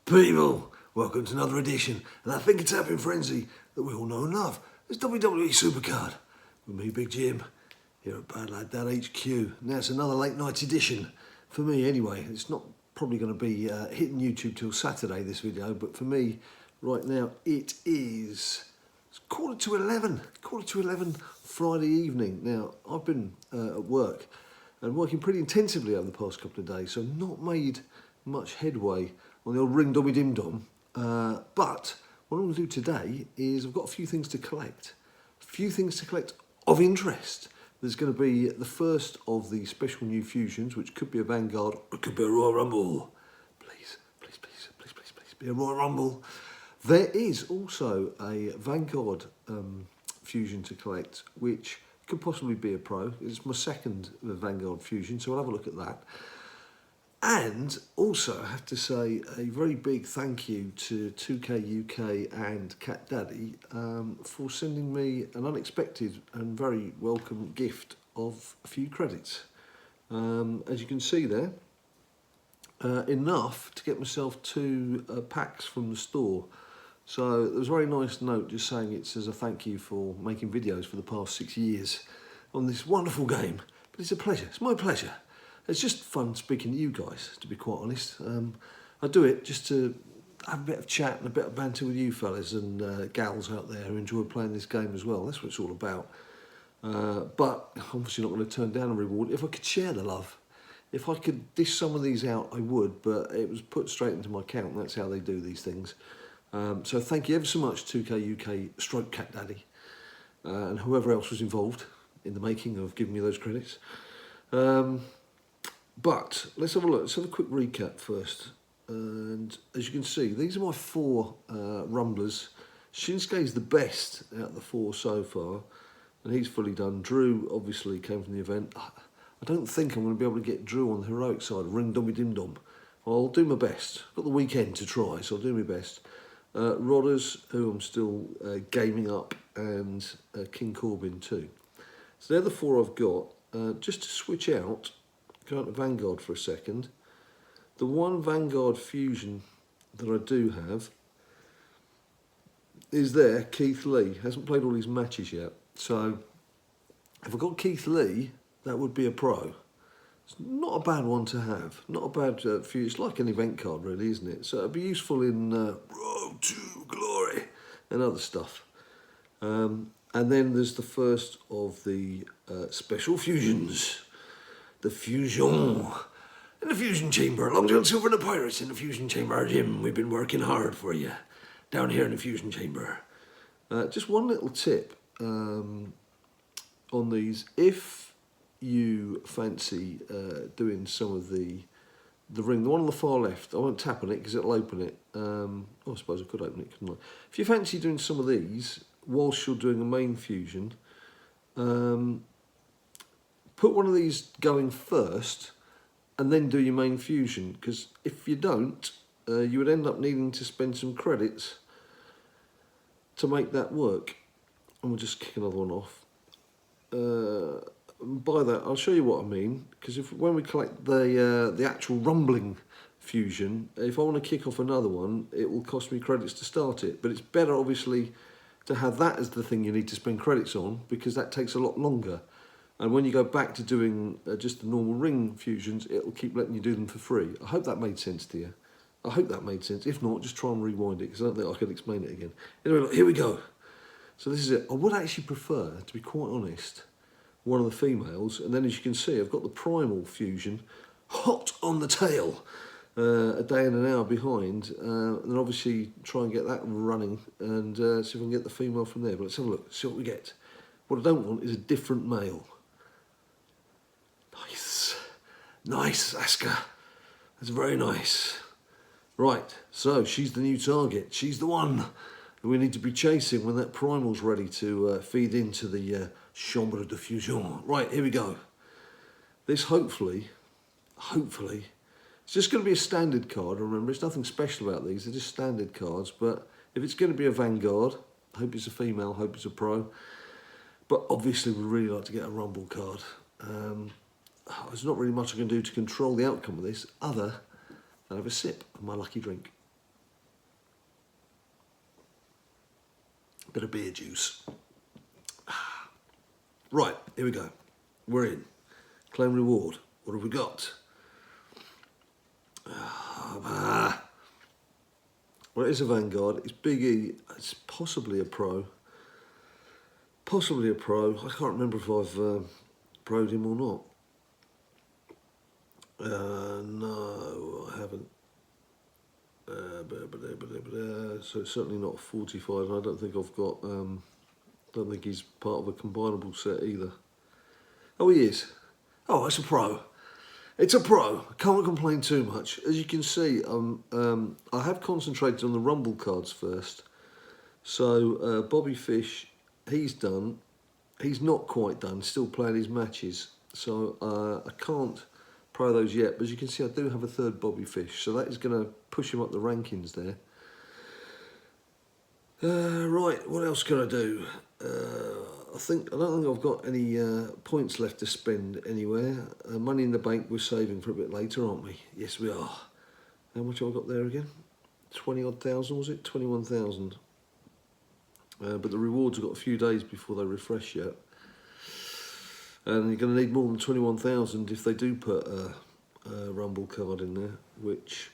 People, welcome to another edition, and I think it's Tapping Frenzy that we all know and love. It's WWE SuperCard with me, Big Jim, here at BadLadDad HQ. Now it's another late night edition for me anyway. It's not probably going to be hitting YouTube till Saturday, this video, but for me right now it's 11:15 Friday evening. Now I've been at work and working pretty intensively over the past couple of days, so not made much headway on the old ring dommy dim dom, but what I'm going to do today is I've got a few things to collect. Of interest. There's going to be the first of the special new fusions, which could be a Vanguard, or it could be a Royal Rumble. Please, be a Royal Rumble. There is also a Vanguard fusion to collect, which could possibly be a Pro. It's my second Vanguard fusion, so I'll have a look at that. And also, I have to say a very big thank you to UK and Catdaddy for sending me an unexpected and very welcome gift of a few credits. As you can see there, enough to get myself 2 packs from the store. So there was a very nice note just saying it's as a thank you for making videos for the past 6 years on this wonderful game. But it's a pleasure, it's my pleasure. It's just fun speaking to you guys, to be quite honest. I do it just to have a bit of chat and a bit of banter with you fellas and gals out there who enjoy playing this game as well. That's what it's all about. But obviously not going to turn down a reward. If I could share the love, if I could dish some of these out, I would, but it was put straight into my account, and that's how they do these things. So thank you ever so much to UK stroke Catdaddy and whoever else was involved in the making of giving me those credits. But let's have a look. Let's have a quick recap first. And as you can see, these are my 4 rumblers. Shinsuke's the best out of the 4 so far, and he's fully done. Drew obviously came from the event. I don't think I'm going to be able to get Drew on the heroic side, ring dommy dim dom. I'll do my best. I've got the weekend to try, so I'll do my best. Rodders, who I'm still gaming up, and King Corbin too. So they're the 4 I've got. Just to switch out, go out to Vanguard for a second. The one Vanguard fusion that I do have is there, Keith Lee. Hasn't played all his matches yet. So if I got Keith Lee, that would be a Pro. It's not a bad one to have. Not a bad fusion. It's like an event card really, isn't it? So it'd be useful in Road to Glory and other stuff. And then there's the first of the special fusions. The Fusion. In the Fusion Chamber, Long John Silver and the Pirates in the Fusion Chamber. Jim, we've been working hard for you down here in the Fusion Chamber. Just one little tip on these. If you fancy doing some of the ring, the one on the far left, I won't tap on it because it'll open it. I suppose I could open it, couldn't I? If you fancy doing some of these whilst you're doing a main fusion, put one of these going first and then do your main fusion, because if you don't, you would end up needing to spend some credits to make that work. And we'll just kick another one off. By that, I'll show you what I mean, because when we collect the actual rumbling fusion, if I want to kick off another one, it will cost me credits to start it. But it's better, obviously, to have that as the thing you need to spend credits on, because that takes a lot longer. And when you go back to doing just the normal ring fusions, it'll keep letting you do them for free. I hope that made sense to you. I hope that made sense. If not, just try and rewind it, because I don't think I can explain it again. Anyway, look, here we go. So this is it. I would actually prefer, to be quite honest, one of the females. And then as you can see, I've got the primal fusion hot on the tail, a day and an hour behind. And then obviously try and get that running and see if I can get the female from there. But let's have a look, see what we get. What I don't want is a different male. Nice, Asuka. That's very nice. Right, so she's the new target. She's the one that we need to be chasing when that primal's ready to feed into the Chambre de Fusion. Right, here we go. This hopefully, it's just going to be a standard card. Remember, it's nothing special about these. They're just standard cards. But if it's going to be a Vanguard, I hope it's a female, I hope it's a Pro. But obviously, we'd really like to get a Rumble card. There's not really much I can do to control the outcome of this other than have a sip of my lucky drink. Bit of beer juice. Right, here we go. We're in. Claim reward. What have we got? Well, it is a Vanguard. It's Big E. It's possibly a Pro. Possibly a Pro. I can't remember if I've pro'd him or not. No, I haven't. So it's certainly not a 45. I don't think I've got. Don't think he's part of a combinable set either. Oh, he is. Oh, it's a Pro. It's a Pro. Can't complain too much. As you can see, I have concentrated on the Rumble cards first. So Bobby Fish, he's done. He's not quite done. Still playing his matches. So I can't pro those yet. But as you can see, I do have a third Bobby Fish. So that is going to push him up the rankings there. Right, what else can I do? I don't think I've got any points left to spend anywhere. Money in the bank we're saving for a bit later, aren't we? Yes, we are. How much have I got there again? 20 odd thousand, was it? 21,000. But the rewards have got a few days before they refresh yet. And you're going to need more than 21,000 if they do put a Rumble card in there, which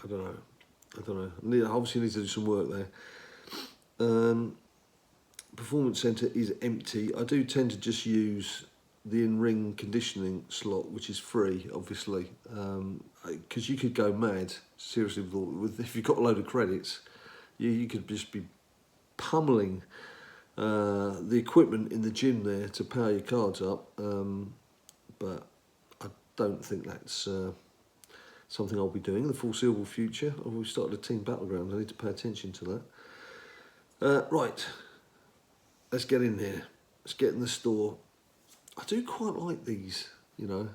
I don't know. Obviously need to do some work there. Performance Centre is empty. I do tend to just use the in-ring conditioning slot, which is free, obviously, because you could go mad, seriously, if you've got a load of credits, you could just be pummeling the equipment in the gym there to power your cards up, but I don't think that's something I'll be doing in the foreseeable future. We've started a team battleground. I need to pay attention to that. Right, let's get in here. Let's get in the store. I do quite like these, you know.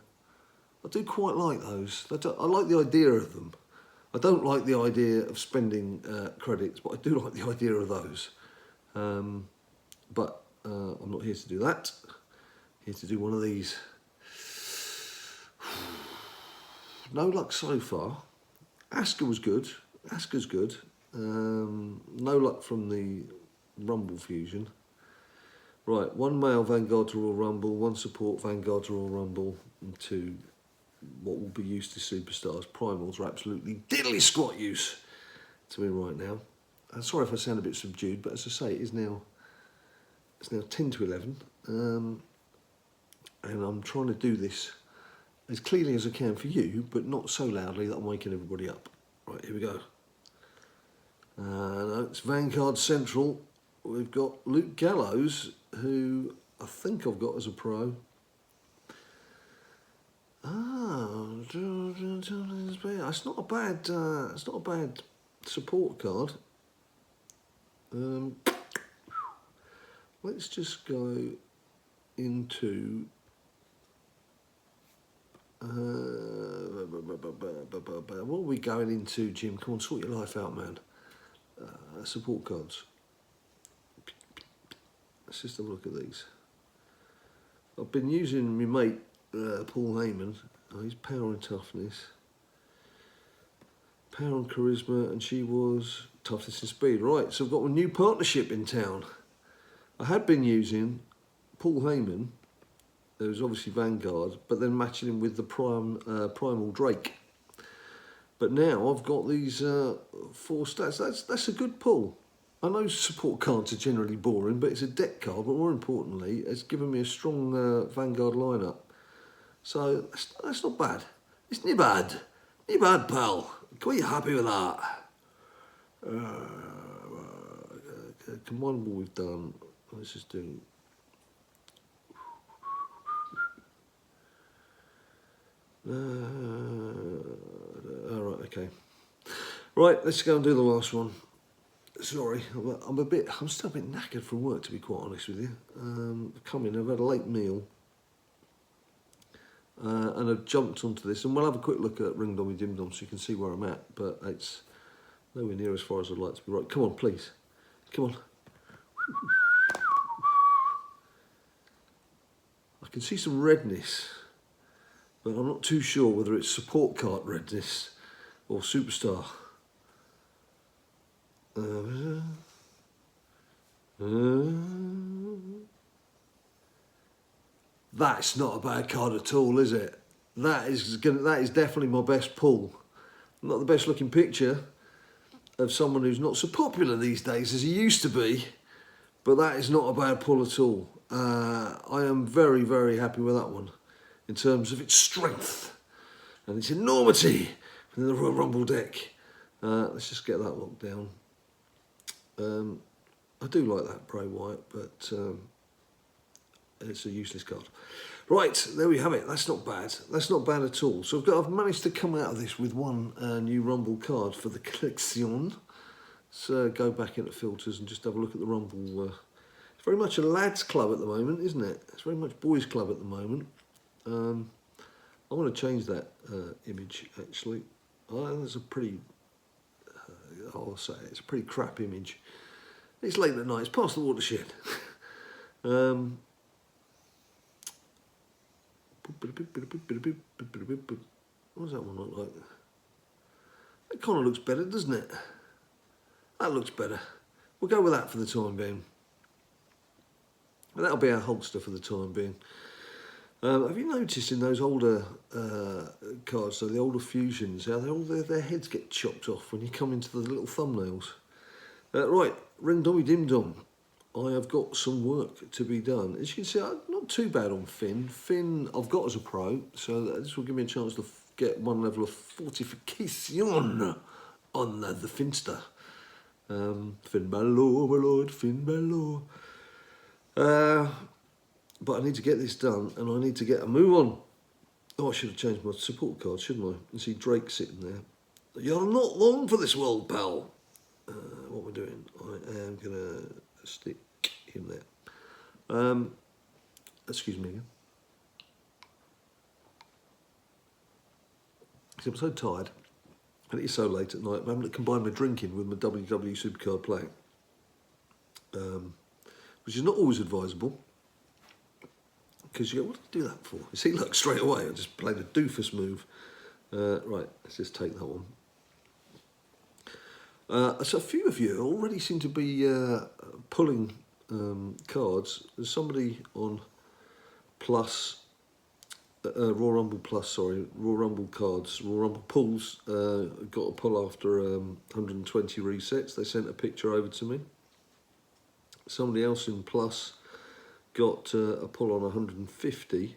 I do quite like those. I like the idea of them. I don't like the idea of spending credits, but I do like the idea of those. But I'm not here to do that. I'm here to do one of these. No luck so far. Asuka was good. Asuka's good. No luck from the Rumble Fusion. Right, one male Vanguard to Royal Rumble, one support Vanguard to Royal Rumble, and two what will be used to superstars. Primals are absolutely diddly squat use to me right now. I'm sorry if I sound a bit subdued, but as I say, it's now 10 to 11, and I'm trying to do this as clearly as I can for you, but not so loudly that I'm waking everybody up. Right, here we go. It's Vanguard Central. We've got Luke Gallows, who I think I've got as a pro. It's not a bad support card. Let's just go into what are we going into, Jim? Come on, sort your life out, man. Support cards. Let's just have a look at these. I've been using my mate Paul Heyman. Oh, he's power and toughness, power and charisma, and she was toughness and speed. Right, so I've got a new partnership in town. I had been using Paul Heyman. There was obviously Vanguard, but then matching him with the Primal Drake. But now I've got these 4 stats. That's a good pull. I know support cards are generally boring, but it's a deck card. But more importantly, it's given me a strong Vanguard lineup. So that's not bad. It's not bad. Not bad, pal. Quite happy with that. Combinable we've done. Let's just do. Alright, okay. Right, let's go and do the last one. Sorry, I'm still a bit knackered from work, to be quite honest with you. I've had a late meal. And I've jumped onto this, and we'll have a quick look at Ring Dommy Dim Dom so you can see where I'm at, but it's nowhere near as far as I'd like to be. Right, come on, please. Come on. I can see some redness, but I'm not too sure whether it's support card redness or superstar. That's not a bad card at all, is it? That is definitely my best pull. Not the best looking picture of someone who's not so popular these days as he used to be, but that is not a bad pull at all. I am very, very happy with that one in terms of its strength and its enormity within the Royal Rumble deck. Let's just get that locked down. I do like that Bray Wyatt, but it's a useless card. Right, there we have it. That's not bad. That's not bad at all. So I've managed to come out of this with one new Rumble card for the collection. So go back into filters and just have a look at the Rumble. It's very much a lads club at the moment, isn't it? It's very much boys club at the moment. I want to change that image actually. That's a pretty, I'll say it's a pretty crap image. It's late at night. It's past the watershed. What does that one look like? That kind of looks better, doesn't it? That looks better. We'll go with that for the time being. And that'll be our holster for the time being. Have you noticed in those older cards, so the older fusions, how their heads get chopped off when you come into the little thumbnails? Right, Ring Dommy Dim Dom. I have got some work to be done. As you can see, I'm not too bad on Finn. Finn I've got as a pro, so this will give me a chance to get one level of fortification on the Finster. Finn Balor, my lord, Finn Balor. But I need to get this done, and I need to get a move on. Oh, I should have changed my support card, shouldn't I? You see Drake sitting there. You're not long for this world, pal. What we're doing, I am going to stick him there. Excuse me again. I'm so tired, and it is so late at night, I'm having to combine my drinking with my WWE SuperCard playing, which is not always advisable, because you go, what did I do that for? You see, look, straight away, I just played a doofus move. Right, let's just take that one. So a few of you already seem to be pulling cards. There's somebody on Plus, Raw Rumble Plus, sorry, Raw Rumble cards, Raw Rumble pulls, got a pull after 120 resets. They sent a picture over to me. Somebody else in Plus got a pull on 150.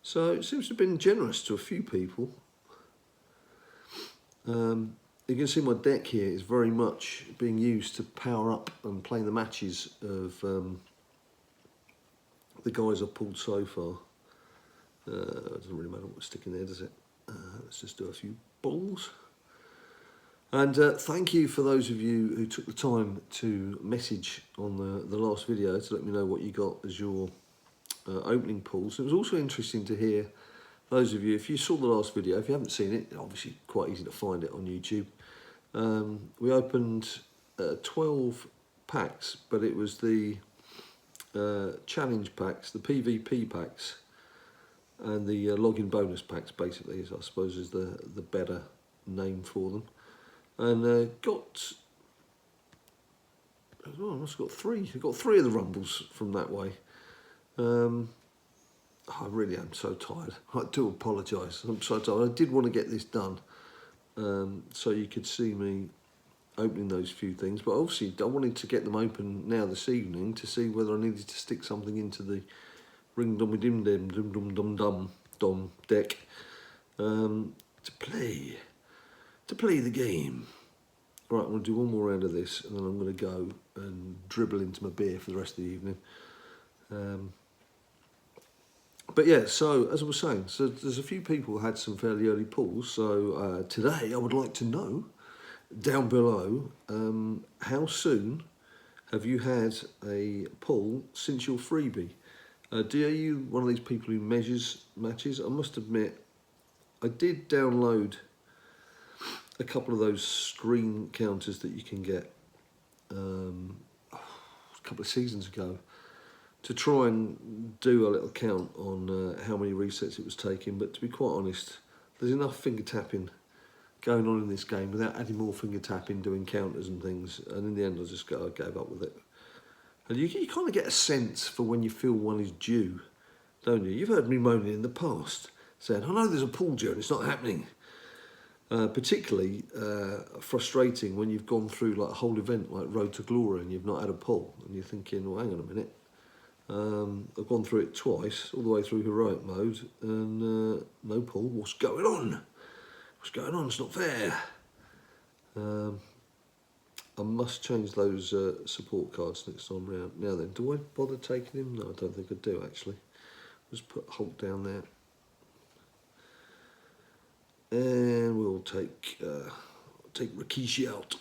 So it seems to have been generous to a few people. You can see my deck here is very much being used to power up and play the matches of the guys I've pulled so far. It doesn't really matter what we're sticking there, does it? Let's just do a few balls. And thank you for those of you who took the time to message on the last video to let me know what you got as your opening pulls. It was also interesting to hear those of you, if you saw the last video, if you haven't seen it, obviously quite easy to find it on YouTube. We opened 12 packs, but it was the challenge packs, the PvP packs, and the login bonus packs, basically, I suppose is the better name for them. And got, oh, I must have got three. I got 3 of the Rumbles from that way. I really am so tired. I do apologise. I'm so tired. I did want to get this done, so you could see me opening those few things. But obviously, I wanted to get them open now this evening to see whether I needed to stick something into the Ring Dommy Dim Dim Dum Dum Dum Dum Dom deck to play the game. Right, I'm going to do one more round of this, and then I'm going to go and dribble into my beer for the rest of the evening. But yeah, so as I was saying, so there's a few people who had some fairly early pulls. So today I would like to know down below, how soon have you had a pull since your freebie? Are you one of these people who measures matches? I must admit, I did download a couple of those screen counters that you can get a couple of seasons ago, to try and do a little count on how many resets it was taking. But to be quite honest, there's enough finger tapping going on in this game without adding more finger tapping, doing counters and things. And in the end, I gave up with it. And you kind of get a sense for when you feel one is due, don't you? You've heard me moaning in the past, saying, I know there's a pool due and it's not happening. Particularly frustrating when you've gone through like a whole event like Road to Glory and you've not had a pull, and you're thinking, well, hang on a minute. I've gone through it twice, all the way through heroic mode, and no pull. What's going on? What's going on? It's not fair. I must change those support cards next time round. Now then, do I bother taking him? No, I don't think I do actually. Just put Hulk down there. And we'll take Rikishi out.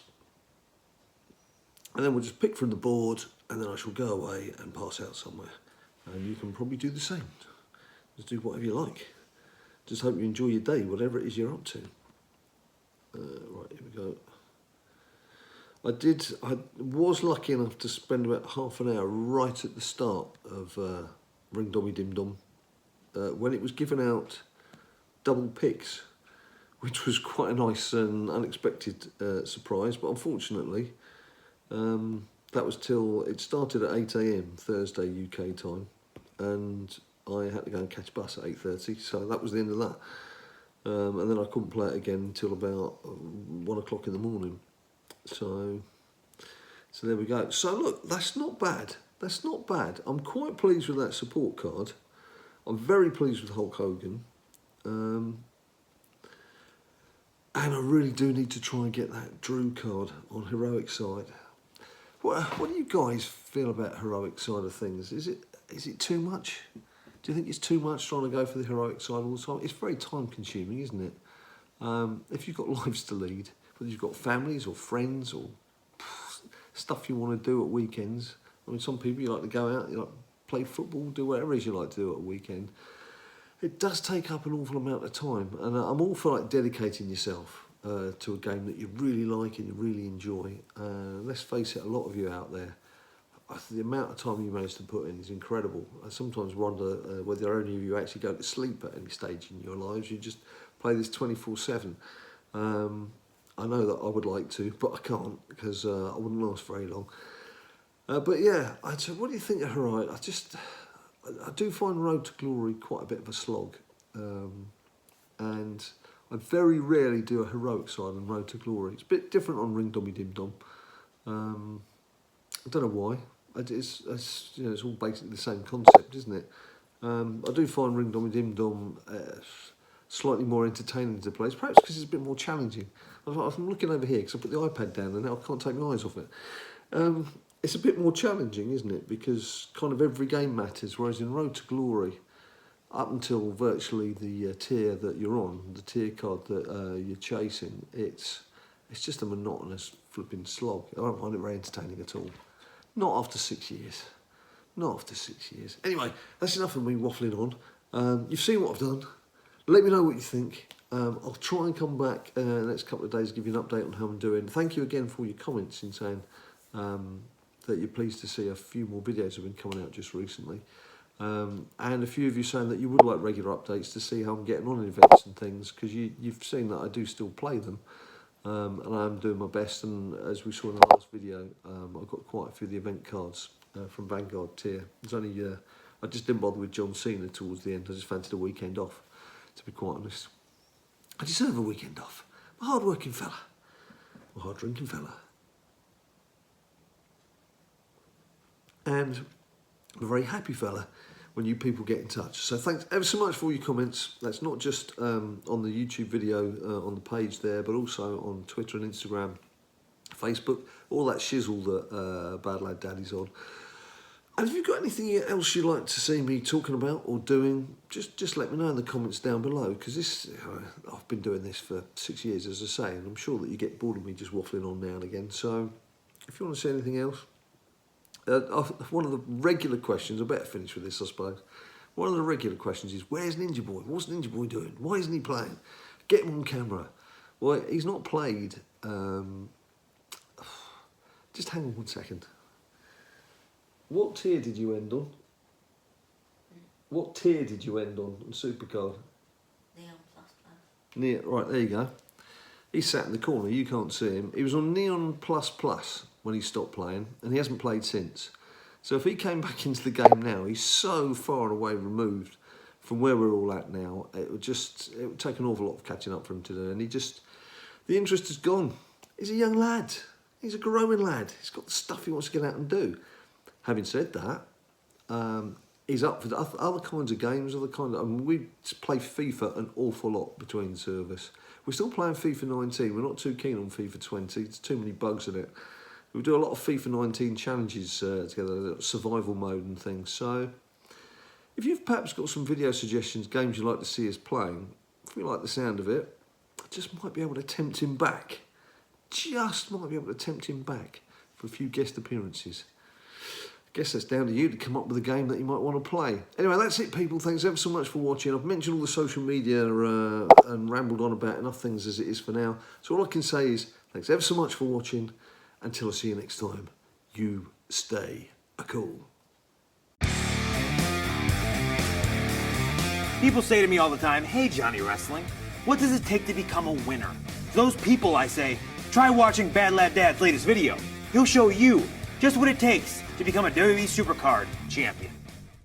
And then we'll just pick from the board, and then I shall go away and pass out somewhere. And you can probably do the same. Just do whatever you like. Just hope you enjoy your day, whatever it is you're up to. Right, here we go. I was lucky enough to spend about half an hour right at the start of Ring Dommy Dim Dom when it was giving out double picks, which was quite a nice and unexpected surprise. But unfortunately, that was till it started at 8 AM Thursday UK time, and I had to go and catch a bus at 8:30, so that was the end of that. And then I couldn't play it again until about 1 o'clock in the morning. So there we go. So look, that's not bad. That's not bad. I'm quite pleased with that support card. I'm very pleased with Hulk Hogan. And I really do need to try and get that Drew card on heroic side. What do you guys feel about heroic side of things? Is it too much? Do you think it's too much trying to go for the heroic side all the time? It's very time consuming, isn't it? If you've got lives to lead, whether you've got families or friends or stuff you want to do at weekends. I mean, some people, you like to go out, you like to play football, do whatever it is you like to do at a weekend. It does take up an awful amount of time, and I'm all for like dedicating yourself to a game that you really like and you really enjoy. Let's face it, a lot of you out there, the amount of time you manage to put in is incredible. I sometimes wonder whether any of you actually go to sleep at any stage in your lives. You just play this 24/7. I know that I would like to, but I can't because I wouldn't last very long. But yeah, I'd say, what do you think of heroic? I do find Road to Glory quite a bit of a slog, and I very rarely do a heroic side on Road to Glory. It's a bit different on Ring Dommy Dim Dom. I don't know why. It's all basically the same concept, isn't it? I do find Ring Dommy Dim Dom slightly more entertaining to play, perhaps because it's a bit more challenging. I'm looking over here because I put the iPad down and now I can't take my eyes off it. It's a bit more challenging, isn't it? Because kind of every game matters, whereas in Road to Glory, up until virtually the tier that you're on, the tier card that you're chasing, it's just a monotonous flipping slog. I don't find it very entertaining at all. Not after 6 years. Not after 6 years. Anyway, that's enough of me waffling on. You've seen what I've done. Let me know what you think. I'll try and come back the next couple of days, give you an update on how I'm doing. Thank you again for all your comments in saying that you're pleased to see a few more videos have been coming out just recently. And a few of you saying that you would like regular updates to see how I'm getting on in events and things, because you've seen that I do still play them. And I'm doing my best, and as we saw in the last video, I've got quite a few of the event cards from Vanguard tier. There's only, I just didn't bother with John Cena towards the end. I just fancied a weekend off, to be quite honest. I deserve a weekend off. I'm a hard-working fella. I'm a hard-drinking fella. And I'm a very happy fella when you people get in touch. So thanks ever so much for all your comments. That's not just on the YouTube video on the page there, but also on Twitter and Instagram, Facebook, all that shizzle that BadLadDaddy's on. And if you've got anything else you'd like to see me talking about or doing, just let me know in the comments down below, because I've been doing this for 6 years, as I say, and I'm sure that you get bored of me just waffling on now and again. So if you want to see anything else, one of the regular questions, I better finish with this, I suppose. One of the regular questions is, where's Ninja Boy? What's Ninja Boy doing? Why isn't he playing? Get him on camera. Well, he's not played. Just hang on 1 second. What tier did you end on? What tier did you end on SuperCard? Neon Plus. Right, there you go. He's sat in the corner, you can't see him. He was on Neon Plus when he stopped playing, and he hasn't played since. So if he came back into the game now, he's so far away removed from where we're all at now, it would take an awful lot of catching up for him to do. And the interest is gone. He's a young lad. He's a growing lad. He's got the stuff he wants to get out and do. Having said that, he's up for other kinds of games, we play FIFA an awful lot between the two of us. We're still playing FIFA 19. We're not too keen on FIFA 20. There's too many bugs in it. We do a lot of FIFA 19 challenges together, survival mode and things. So if you've perhaps got some video suggestions, games you'd like to see us playing, if we like the sound of it, I just might be able to tempt him back. Just might be able to tempt him back for a few guest appearances. I guess that's down to you to come up with a game that you might want to play. Anyway, that's it, people. Thanks ever so much for watching. I've mentioned all the social media and rambled on about enough things as it is for now. So all I can say is thanks ever so much for watching. Until I see you next time, you stay cool. People say to me all the time, "Hey Johnny Wrestling, what does it take to become a winner?" To those people I say, try watching BadLadDad's latest video. He'll show you just what it takes to become a WWE SuperCard champion.